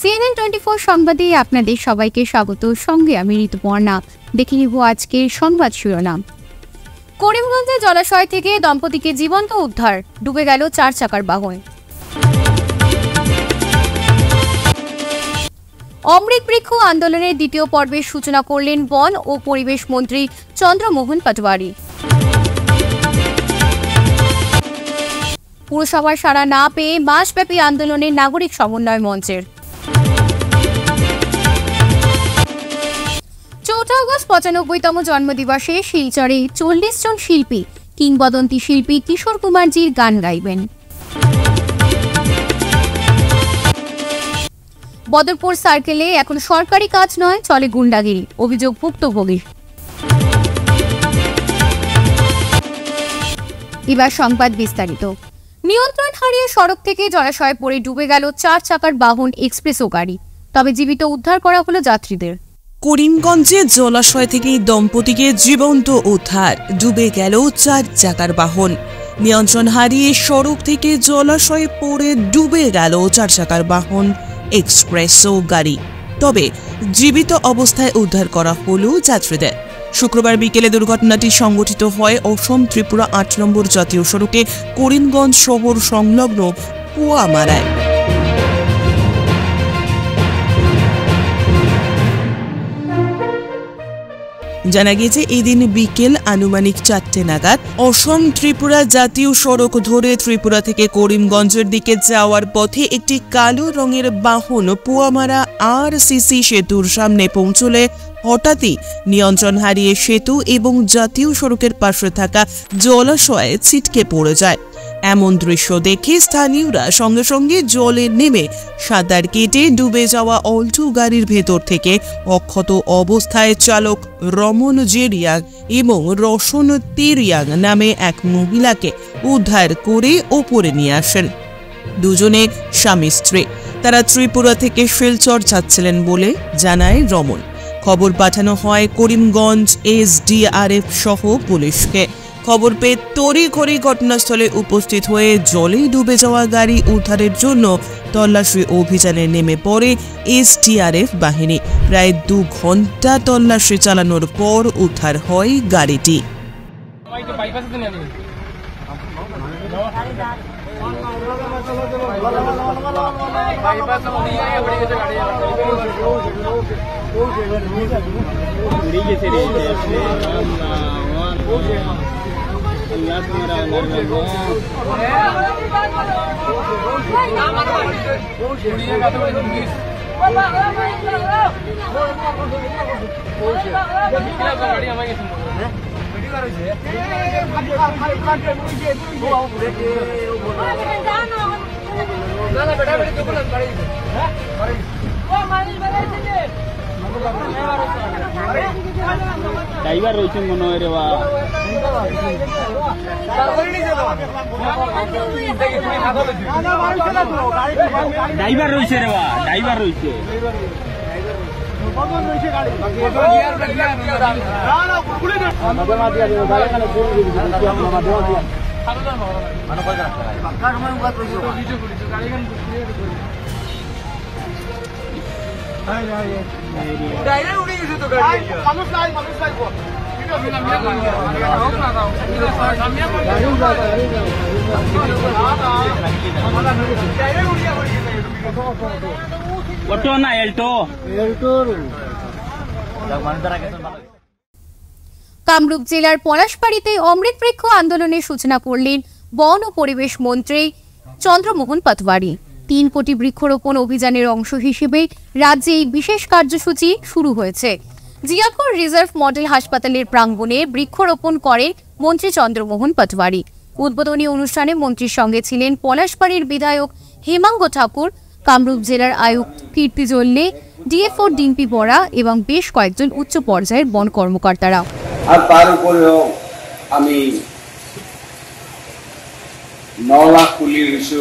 CNN24 সংবাদে আপনাদের সবাইকে স্বাগত। সঙ্গে আমি ঋতুপর্ণা। দেখে নিব আজকের সংবাদ শিরোনাম। করিমগঞ্জে জলাশয় থেকে দম্পতিকে জীবন্ত উদ্ধার, ডুবে গেল 4 চাকার বাহন। অমৃত বৃক্ষ আন্দোলনের দ্বিতীয় পর্বের সূচনা করলেন বন ও পরিবেশ মন্ত্রী চন্দ্রমোহন পাটোয়ারি। পুরসভার সাড়া না পেয়ে মাসব্যাপী আন্দোলনের নাগরিক সমন্বয় মঞ্চের। 4 আগস্ট 95তম জন্মদিবসে শিলচরে 40 জন শিল্পী কিংবদন্তি শিল্পী কিশোর কুমারজির গান গাইবেন। বদরপুর সার্কেলে এখন সরকারি কাজ নয়, চলে গুন্ডাগিরি, অভিযোগ ভুক্তভোগীর। এবার সংবাদ বিস্তারিত। নিয়ন্ত্রণ হারিয়ে সড়ক থেকে জলাশয়ে পড়ে ডুবে গেল 4 চাকার বাহন এক্সপ্রেসও গাড়ি, তবে জীবিত উদ্ধার করা হলো যাত্রীদের। করিমগঞ্জে জলাশয় থেকে দম্পতিকে জীবন্ত উদ্ধার, ডুবে গেল 4 চাকার বাহন। নিয়ন্ত্রণ হারিয়ে সড়ক থেকে জলাশয়ে পড়ে ডুবে গেল 4 চাকার বাহন এক্সপ্রেসও গাড়ি, তবে জীবিত অবস্থায় উদ্ধার করা হলো যাত্রীদের। শুক্রবার বিকেলে দুর্ঘটনাটি সংঘটিত হয় অসম ত্রিপুরা 8 নম্বর জাতীয় সড়কে করিমগঞ্জ শহর সংলগ্ন পুয়ামারায়। জানা গেছে এদিন বিকেল আনুমানিক 4টে নাগাদ অসম ত্রিপুরা জাতীয় সড়ক ধরে ত্রিপুরা থেকে করিমগঞ্জের দিকে যাওয়ার পথে একটি কালো রঙের বাহন পুয়ামারা RCC সেতুর সামনে পৌঁছলে হঠাৎই নিয়ন্ত্রণ হারিয়ে সেতু এবং জাতীয় সড়কের পাশে থাকা জলাশয়ে ছিটকে পড়ে যায়। এমন দৃশ্য দেখে স্থানীয়রা সঙ্গে সঙ্গে জলে নেমে সাঁতার কেটে ডুবে যাওয়া অল্টো গাড়ির ভেতর থেকে অক্ষত অবস্থায় চালক রমন জেরিয়াং এবং রোশন তেরিয়াং নামে এক মহিলাকে উদ্ধার করে ওপরে নিয়ে আসেন। দুজনে স্বামী স্ত্রী, তারা ত্রিপুরা থেকে শিলচর যাচ্ছিলেন বলে জানায় রমন। খবর পাঠানো হয় করিমগঞ্জ SDRF সহ পুলিশকে। খবর পেয়ে তড়িঘড়ি ঘটনাস্থলে উপস্থিত হয়ে জলে ডুবে যাওয়া গাড়ি উদ্ধারের জন্য তল্লাশি অভিযানে নেমে পড়ে SDRF বাহিনী। প্রায় 2 ঘন্টা তল্লাশি চালানোর পর উদ্ধার হয় গাড়িটি। ড্রাইভার রয়েছে মনে হয় রে বা ড্রাইভার রয়েছে রে বা ড্রাইভার রয়েছে অটো না এল্টো কামরূপ জেলার পলাশবাড়িতে অমৃত বৃক্ষ আন্দোলনের সূচনা করলেন বন ও পরিবেশ মন্ত্রী চন্দ্রমোহন পাটোয়ারি। 3 কোটি বৃক্ষরোপণ অভিযানের অংশ হিসেবে রাজ্যে এই বিশেষ কার্যসূচি শুরু হয়েছে। জিয়াগড় রিজার্ভ মডেল হাসপাতালের প্রাঙ্গণে বৃক্ষরোপণ করেন মন্ত্রী চন্দ্রমোহন পাটোয়ারি। উদ্বোধনী অনুষ্ঠানে মন্ত্রীর সঙ্গে ছিলেন পলাশবাড়ির বিধায়ক হেমাঙ্গ ঠাকুর, কামরূপ জেলার আয়ুক্ত কীর্তি জল্লে, DFO ডিম্পি বরা এবং বেশ কয়েকজন উচ্চ পর্যায়ের বন কর্মকর্তারা। আর তার উপরেও আমি 9 লাখ পুলি ৰুইছো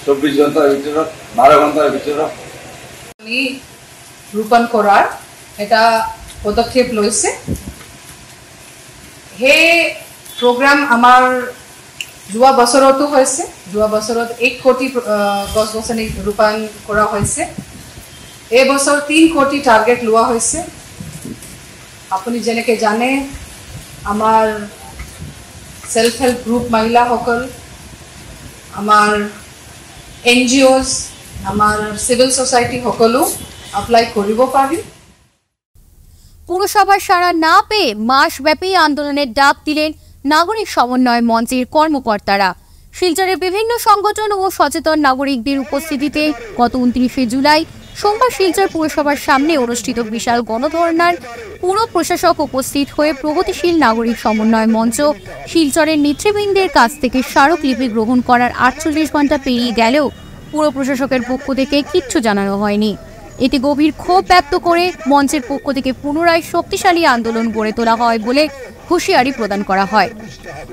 24 ঘণ্টাৰ ভিতৰত, 12 ঘণ্টাৰ ভিতৰত। ৰোপণ কৰাৰ এটা পদক্ষেপ লৈছে। সেই প্ৰগ্ৰাম আমাৰ যোৱা বছৰতো হৈছে। যোৱা বছৰত 1 কোটি গছ গছনি ৰোপণ কৰা হৈছে এই বছর 3 কোটি টার্গেট লোৱা হৈছে। আপুনি যেনেকৈ জানে আমাৰ সেলফ হেল্প গ্ৰুপ মহিলাসকল, আমাৰ NGOs, আমাৰ সিভিল সোসাইটি সকলো এপ্লাই কৰিব পাৰি। পুরসভার সাড়া না পেয়ে মাসব্যাপী আন্দোলনের ডাক দিলেন নাগরিক সমন্বয় মঞ্চের কর্মকর্তারা। শিলচরের বিভিন্ন সংগঠন ও সচেতন নাগরিকদের উপস্থিতিতে গত 29শে জুলাই সোমবার শিলচর পুরসভার সামনে অনুষ্ঠিত বিশাল গণধর্নার পুর প্রশাসক উপস্থিত হয়ে প্রগতিশীল নাগরিক সমন্বয় মঞ্চ শিলচরের নেতৃবৃন্দের কাছ থেকে স্মারকলিপি গ্রহণ করার 48 ঘন্টা পেরিয়ে গেলেও পুর প্রশাসকের পক্ষ থেকে কিচ্ছু জানানো হয়নি। এতে গভীর ক্ষোভ ব্যক্ত করে মঞ্চের পক্ষ থেকে পুনরায় শক্তিশালী আন্দোলন গড়ে তোলা হয় বলে হুঁশিয়ারি প্রদান করা হয়।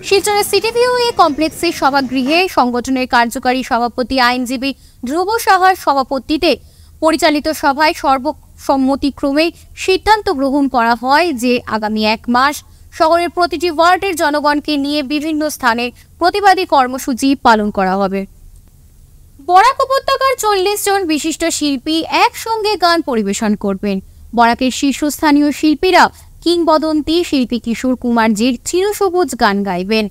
শিলচরের সিটিভিউ কমপ্লেক্সের সভাগৃহে সংগঠনের কার্যকারী সভাপতি আইনজীবী ধ্রুব সাহার সভাপতিত্বে পরিচালিত সভায় সর্বসম্মতিক্রমে সিদ্ধান্ত গ্রহণ করা হয় যে আগামী 1 মাস শহরের প্রতিটি ওয়ার্ডের জনগণকে নিয়ে বিভিন্ন স্থানে প্রতিবাদী কর্মসূচি পালন করা হবে। বরাক উপত্যকার 40 জন বিশিষ্ট শিল্পী একসঙ্গে গান পরিবেশন করবেন। বরাকের শীর্ষস্থানীয় শিল্পীরা কিংবদন্তি শিল্পী কিশোর কুমারজির চিরসবুজ গান গাইবেন।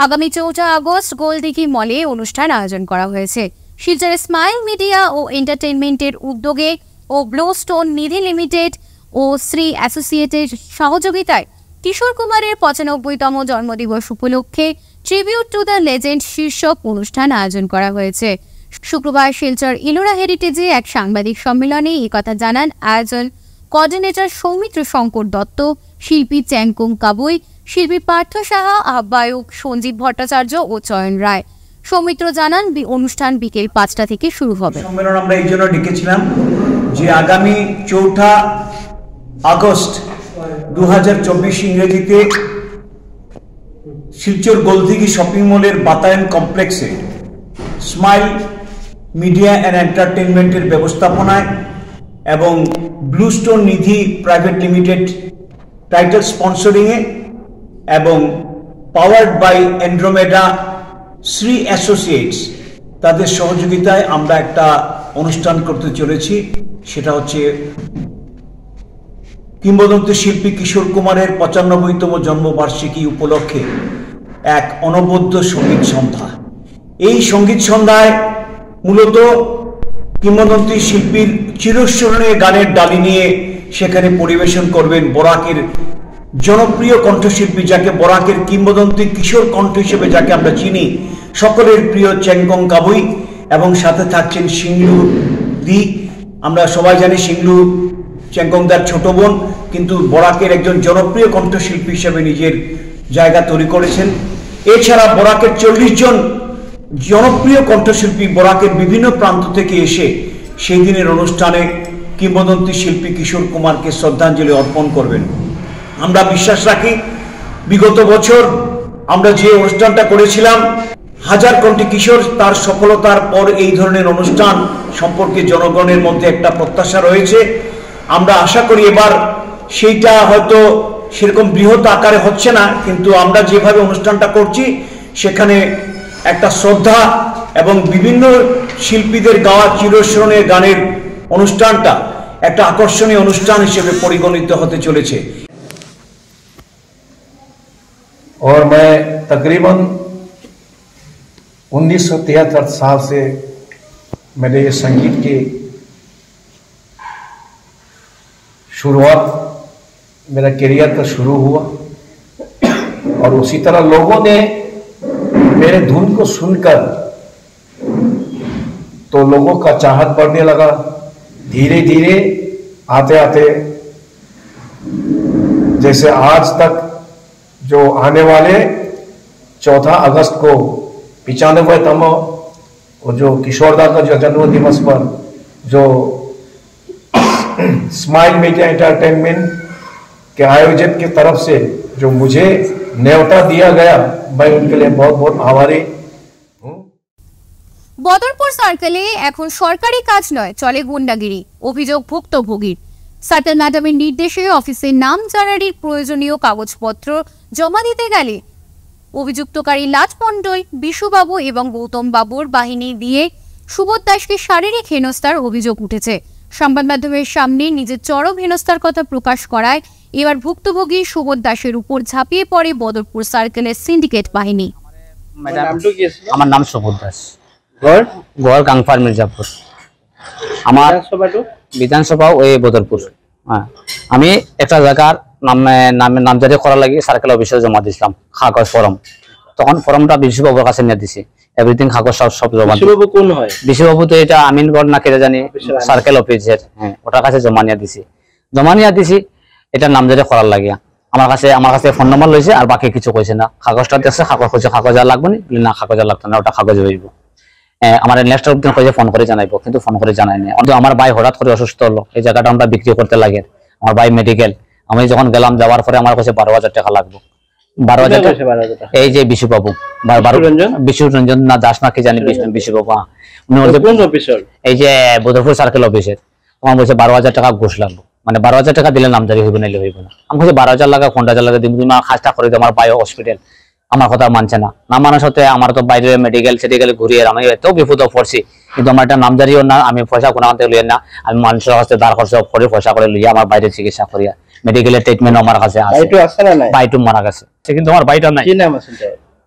আগামী 14 আগস্ট গোলদিঘি মলে অনুষ্ঠান আয়োজন করা হয়েছে। শিলচরের স্মাইল মিডিয়া ও এন্টারটেইনমেন্টের উদ্যোগে ও ব্লোস্টোন নিধি লিমিটেড ও শ্রী অ্যাসোসিয়েটের সহযোগিতায় কিশোর কুমারের 95তম জন্মদিবস উপলক্ষে ট্রিবিউট টু দ্য লেজেন্ড শীর্ষক অনুষ্ঠান আয়োজন করা হয়েছে। শুক্রবার শিলচর ইলোরা হেরিটেজে এক সাংবাদিক সম্মেলনে এই কথা জানান আয়োজন কোঅর্ডিনেটর সৌমিত্র শঙ্কর দত্ত, শিল্পী চ্যাংকুং কাবুই, শিল্পী পার্থ সাহা, আহ্বায়ক সঞ্জীব ভট্টাচার্য ও চয়ন রায়। সৌমিত্র জানান অনুষ্ঠান বিকেল 5টা থেকে শুরু হবে। সম্মেলন আমরা এই জন্য ডেকেছিলাম যে আগামী 4 আগস্ট 2024 ইংরেজিতে শিলচর গোলদিঘি শপিং মলের বাতায়ন কমপ্লেক্সে স্মাইল মিডিয়া অ্যান্ড এন্টারটেইনমেন্টের ব্যবস্থাপনায় এবং Bluestone Nidhi private limited title স্পন্সরিংয়ে এবং powered by Andromeda Shri associates তাদের সহযোগিতায় আমরা একটা অনুষ্ঠান করতে চলেছি। সেটা হচ্ছে কিংবদন্তি শিল্পী কিশোর কুমারের 95তম জন্মবার্ষিকী উপলক্ষে এক অনবদ্য সঙ্গীত সন্ধ্যা। এই সঙ্গীত সন্ধ্যায় মূলত কিংবদন্তি শিল্পীর চিরস্মরণীয় গানের ডালি নিয়ে সেখানে পরিবেশন করবেন বরাকের জনপ্রিয় কণ্ঠশিল্পী, যাকে বরাকের কিংবদন্তি কিশোর কণ্ঠ হিসেবে যাকে আমরা চিনি, সকলের প্রিয় চ্যাংকং কাবুই, এবং সাথে থাকছেন সিংলু দি। আমরা সবাই জানি সিংলু চ্যাংকংদার ছোট বোন, কিন্তু বরাকের একজন জনপ্রিয় কণ্ঠশিল্পী হিসেবে নিজের জায়গা তৈরি করেছেন। এছাড়া বরাকের 40 জন জনপ্রিয় কণ্ঠশিল্পী বরাকের বিভিন্ন প্রান্ত থেকে এসে সেই দিনের অনুষ্ঠানে কিংবদন্তি শিল্পী কিশোর কুমারকে শ্রদ্ধাঞ্জলি অর্পণ করবেন। আমরা বিশ্বাস রাখি বিগত বছর আমরা যে অনুষ্ঠানটা করেছিলাম হাজার কোটি কিশোর, তার সফলতার পর এই ধরনের অনুষ্ঠান সম্পর্কে জনগণের মধ্যে একটা প্রত্যাশা রয়েছে। আমরা আশা করি এবার সেইটা হয়তো সেরকম বৃহৎ আকারে হচ্ছে না, কিন্তু আমরা যেভাবে অনুষ্ঠানটা করছি সেখানে একটা শ্রদ্ধা এবং বিভিন্ন শিল্পীদের গাওয়া চিরস্মরণীয় গানের অনুষ্ঠানটা একটা আকর্ষণীয় অনুষ্ঠান হিসেবে পরিগণিত হতে চলেছে। और मैं तकरीबन 1973 साल से मेरे ये संगीत की शुरुआत, मेरा करियर का शुरू हुआ, और उसी तरह लोगों ने मेरे धुन को सुनकर तो लोगों का चाहत बढ़ने लगा। धीरे धीरे आते आते जैसे आज तक जो आने वाले 4 अगस्त को 95तम जो किशोरदा का जो जन्म दिवस पर जो स्माइल मीडिया एंटरटेनमेंट के आयोजक की तरफ से जो मुझे न्योता दिया गया, मैं उनके लिए बहुत बहुत आभारी हूँ। বদরপুর সার্কেলে এখন সরকারি কাজ নয়, চলে গুন্ডাগিরি, অভিযোগ ভুক্তভোগীর। সার্কেল ম্যাডামের নির্দেশে অফিসের নাম জানারির প্রয়োজনীয় কাগজপত্র জমা দিতে গেলে অভিযুক্তকারী লাজ মণ্ডল, বিশুবাবু এবং গৌতম বাবুর বাহিনী দিয়ে সুবোধ দাসকে শারীরিক হেনস্থার অভিযোগ উঠেছে। সংবাদ মাধ্যমের সামনে নিজের চরম হেনস্থার কথা প্রকাশ করায় এবার ভুক্তভোগী সুবোধ দাসের উপর ঝাঁপিয়ে পড়ে বদরপুর সার্কেলের সিন্ডিকেট বাহিনী। আমার নাম সুবোধ দাস, গড় গাংফার মির্জাপুর। আমার বিধানসভা ওই বদরপুর। হ্যাঁ, আমি একটা জায়গার নামজারি করার লাগে সার্কেল অফিসে জমা দিয়েছিলাম কাগজ ফর্ম। তখন ফর্মটা বিশ্ববাবুর কাছে নিয়ে দিছি, এভরিথিং কাগজ সব জমা। বিশ্ববাবু তো এটা আমিনগড় না কেটে জানি সার্কেল অফিসের, হ্যাঁ ওটার কাছে জমা নিয়ে দিছি এটা নামজারি করার লাগিয়া। আমার কাছে ফোন নম্বর লইছে আর বাকি কিছু কইছে না। কাগজটা দেখছে, কাগজ আর লাগবে না, কাগজ আর লাগতো না, ওটা কাগজ হইব। আমার নেক্সট দিন কইছে ফোন করে জানাইবো, কিন্তু ফোন করে জানায়নি। আমার ভাই হঠাৎ করে অসুস্থ হলো, এই জায়গাটা আমরা বিক্রি করতে লাগে। আমার ভাই মেডিকেল, আমি যখন গেলাম, যাওয়ার পরে আমার কাছে 12,000 টাকা লাগবে। 12,000 টাকা এই যে বিশুবাবু, বিশ্বরঞ্জন না দাস না কি জানি, বিশুবাবু এই যে বদরপুর সার্কেল অফিসের। আমার বলছে 12,000 টাকা ঘুষ লাগবে, মানে 12,000 টাকা দিলে নামজারি হইব, নাইলে হইব না। আমি বলছি 12,000 লাগা, 15,000 লাগা তুমি খাসটা করে দিও। আমার ভাই হসপিটাল, আমার কথা মানছে না। না মানার সাথে আমার তো বাইরে মেডিকেল ঘুরিয়ে আমি এত বিপদ পড়ছি, কিন্তু আমার একটা নামজারিও না, আমি পয়সা কোনো আনতে লইয়া না। আমি মানুষের কাছে দাঁড় খরচ করে পয়সা করে লইয়া আমার বাইরে চিকিৎসা করিয়া মেডিকেলের ট্রিটমেন্ট আমার কাছে আছে। বাইটু মারা গেছে, কিন্তু আমার বাইটা নাই।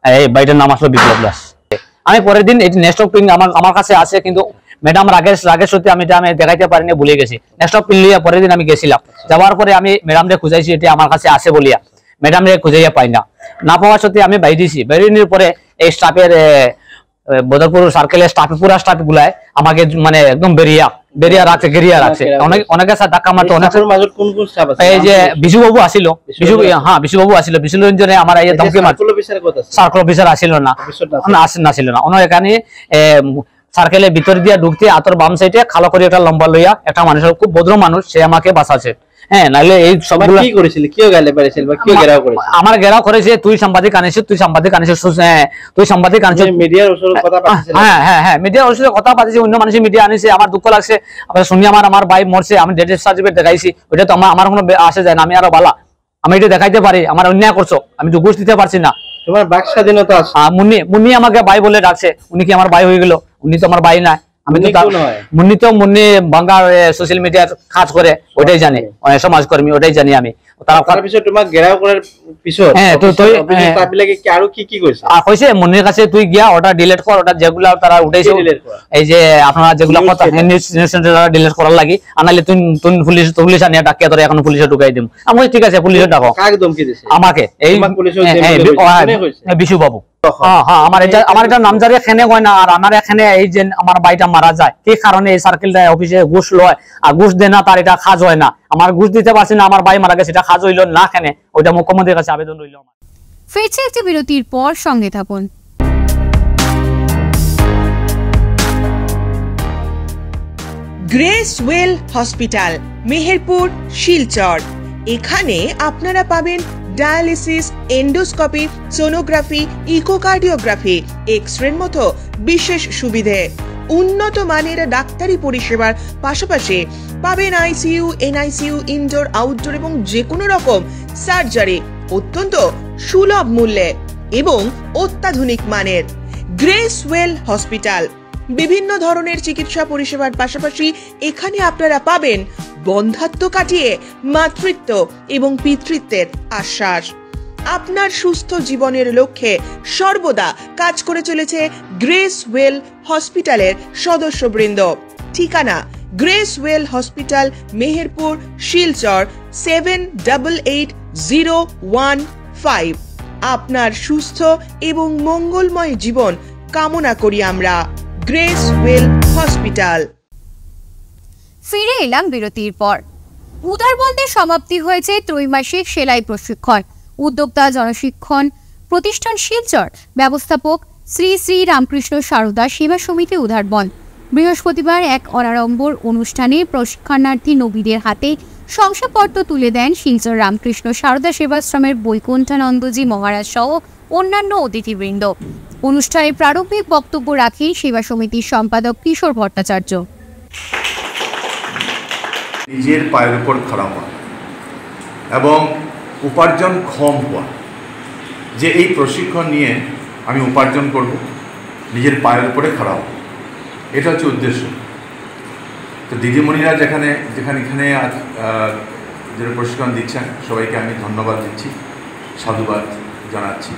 এই বাইটার নাম আসলো বিপ্লব দাস। আমি পরের দিন এই নেক্সট অফ আমার কাছে আছে, কিন্তু ম্যাডাম রাগের সত্যি আমি দেখাইতে পারিনি, ভুলে গেছি। নেক্সট অফ লিয়া পরের দিন আমি গেছিলাম, যাওয়ার পরে আমি ম্যাডামরে খুঁজাইছি এটা আমার কাছে আছে বলিয়া। ম্যাডামরে খুঁজাইয়া পাই না পাওয়ার সত্যি আমি বাইরের পরে এই স্টাফের বদরপুর সার্কেলের পুরা স্টাফ গুলায় আমাকে মানে একদম বেরিয়া রাখছে, ঘেরিয়া রাখছে। অনেকের সাথে ধাক্কা মারতো। এই যে বিশুবাবু আসিল, বিশুবাবু আসিল, বিশ্বরঞ্জনে আমার এই ধমকে মারতো। সার্কেল অফিসার আসিল না, এখানে সার্কেলের ভিতর দিয়ে ঢুকতে আতর বাম সাইডে খালো করে একটা লম্বা লইয়া একটা মানুষের, খুব ভদ্র মানুষ, সে আমাকে বাঁচাছে। হ্যাঁ, নাইলে এই সবগুলো কি করেছিল, কিও গালে পারেছিল বা কিও ঘেরাও করেছিল? আমার ঘেরাও করেছে, তুই সাংবাদিক আনিস, তুই সাংবাদিক মিডিয়ার ওসর কথা পাচ্ছিস। হ্যাঁ, মিডিয়ার ওসর কথা পাচ্ছিস, অন্য মানুষের মিডিয়া আনিছে। আমার দুঃখ লাগছে, আমরা শুনি আমার ভাই মরছে, আমি ডেথ সার্টিফিকেট দেখাইছি, ওইটা তো আমার কোনো আসে যায় না। আমি আরো বালা, আমি এটা দেখাইতে পারি, আমার অন্যায় করছো, আমি তো ঘুষ দিতে পারছি না। তোমার বাক স্বাধীনতা আছে। মুন্নি আমাকে ভাই বলে ডাকছে, উনি কি আমার ভাই হয়ে গেল? উনি তো আমার ভাই না। আমি তো মুন্নি বাংলার সোশ্যাল মিডিয়ার কাজ করে, ওটাই জানি, সমাজকর্মী, ওটাই জানি আমি। মুন্নির কাছে তুই গিয়া ওটা ডিলিট কর, ওটা যেগুলা তারা উঠেছে, এই যে আপনারা যেগুলা কথা ডিলিট করার লাগি, আনাইলে তুই পুলিশ আনিয়া ডাকিয়া তোর এখন পুলিশে ঢুকাই দিম। আমি ঠিক আছে, পুলিশে ডাকো। আমাকে এই বিশুবাবু, আমার এটা নামজারি এখানে হয় না। আর আমার এখানে এই যে আমার ভাইটা মারা যায়, কি কারণে এই সার্কেলটা অফিসে ঘুষ লয় আর ঘুষ দেয় না, তার এটা কাজ হয় না। আমার ঘুষ দিতে পারছি না, আমার ভাই মারা গেছে, এটা কাজ হইল না। এখানে ওইটা মুখ্যমন্ত্রীর কাছে আবেদন রইল। ফিরছে একটি বিরতির পর, সঙ্গে থাকুন। Grace well hospital, Meherpur, Silchar. এখানে আপনারা পাবেন ডায়ালিসিস, এন্ডোস্কোপি, সোনোগ্রাফি, ইকোকার্ডিওগ্রাফি, এক্স-রের মতো বিশেষ সুবিধে। উন্নত মানের ডাক্তারি পরিষেবার পাশাপাশি পাবেন আইসিইউ, এনআইসিইউ, ইনডোর, আউটডোর এবং যে কোনো রকম সার্জারি অত্যন্ত সুলভ মূল্যে এবং অত্যাধুনিক মানের। গ্রেস ওয়েল হসপিটাল বিভিন্ন ধরনের চিকিৎসা পরিষেবার পাশাপাশি এখানে আপনারা পাবেন বন্ধাত্ব কাটিয়ে মাতৃত্ব এবং পিতৃত্বের আশ্বাস। আপনার সুস্থ জীবনের লক্ষ্যে সর্বদা কাজ করে চলেছে গ্রেস ওয়েল হসপিটালের সদস্যবৃন্দ। ঠিকানা grace well hospital, Meherpur, Silchar 788015। আপনার সুস্থ এবং মঙ্গলময় জীবন কামনা করি আমরা। Grace well hospital. ফিরে এলাম বিরতির পর। উদারবন্দে সমাপ্তি হয়েছে ত্রৈমাসিক সেলাই প্রশিক্ষণ। উদ্যোক্তা জনশিক্ষণ প্রতিষ্ঠান শিলচর, ব্যবস্থাপক শ্রী শ্রী রামকৃষ্ণ সারদা সেবা সমিতি উদারবন। বৃহস্পতিবার এক অনাড়ম্বর অনুষ্ঠানে প্রশিক্ষণার্থী নবীদের হাতে শংসাপত্র তুলে দেন শিলচর রামকৃষ্ণ সারদা সেবাশ্রমের বৈকুণ্ঠানন্দজি মহারাজ সহ অন্যান্য অতিথিবৃন্দ। অনুষ্ঠানে প্রারম্ভিক বক্তব্য রাখেন সেবা সমিতির সম্পাদক কিশোর ভট্টাচার্য। নিজের পায়ের উপর খাড়া হওয়া এবং উপার্জন ক্ষম হওয়া, যে এই প্রশিক্ষণ নিয়ে আমি উপার্জন করব, নিজের পায়ের উপরে খাড়া হব, এটা হচ্ছে উদ্দেশ্য। তো দিদিমণিরা যেখানে এখানে যারা প্রশিক্ষণ দিচ্ছেন সবাইকে আমি ধন্যবাদ দিচ্ছি, সাধুবাদ জানাচ্ছি।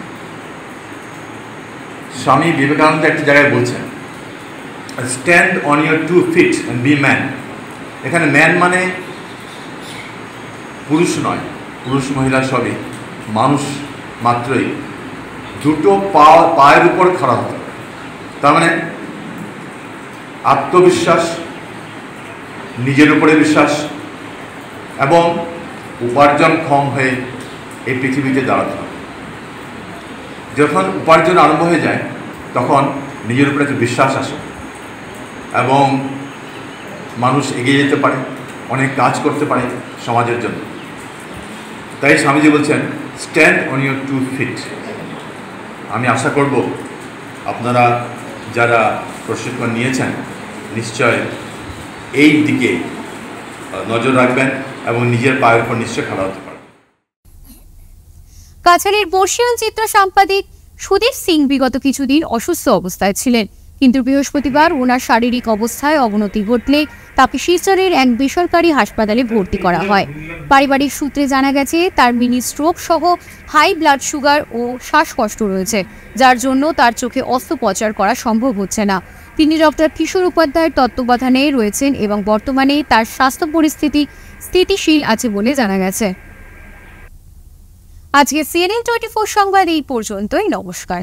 স্বামী বিবেকানন্দ একটি জায়গায় বলছেন, stand on your 2 feet and be man. এখানে ম্যান মানে পুরুষ নয়, পুরুষ মহিলা সবই মানুষ মাত্রই দুটো পায়ের উপর খাড়া হতে। তার মানে আত্মবিশ্বাস, নিজের উপরে বিশ্বাস এবং উপার্জনক্ষম হয়ে এই পৃথিবীতে দাঁড়াতে হবে। যখন উপার্জন আরম্ভ হয়ে যায় তখন নিজের উপরে একটা বিশ্বাস আসে এবং মানুষ এগিয়ে যেতে পারে, অনেক কাজ করতে পারে সমাজের জন্য। তাই স্বামীজি বলছেন স্ট্যান্ড অন ইউর 2 feet। আমি আশা করব আপনারা যারা প্রশিক্ষণ নিয়েছেন নিশ্চয় এই দিকে নজর রাখবেন এবং নিজের পায়ের উপর নিশ্চয় খাড়া হতে পারবেন। কাছাড়ের বর্ষীয়ান চিত্র সাংবাদিক সুদীপ সিং বিগত কিছুদিন অসুস্থ অবস্থায় ছিলেন, কিন্তু বৃহস্পতিবার ওনার শারীরিক অবস্থায় অবনতি ঘটলে তাকে শিলচরের এক বেসরকারি হাসপাতালে ভর্তি করা হয়। পারিবারিক সূত্রে জানা গেছে তার মিনি স্ট্রোক সহ হাই ব্লাড সুগার ও শ্বাসকষ্ট রয়েছে, যার জন্য তার চোখে অস্ত্রোপচার করা সম্ভব হচ্ছে না। তিনি ডক্টর কিশোর উপাধ্যায়ের তত্ত্বাবধানে রয়েছেন এবং বর্তমানে তার স্বাস্থ্য পরিস্থিতি স্থিতিশীল আছে বলে জানা গেছে। আজকে CNN 24 সংবাদ এই পর্যন্তই। নমস্কার।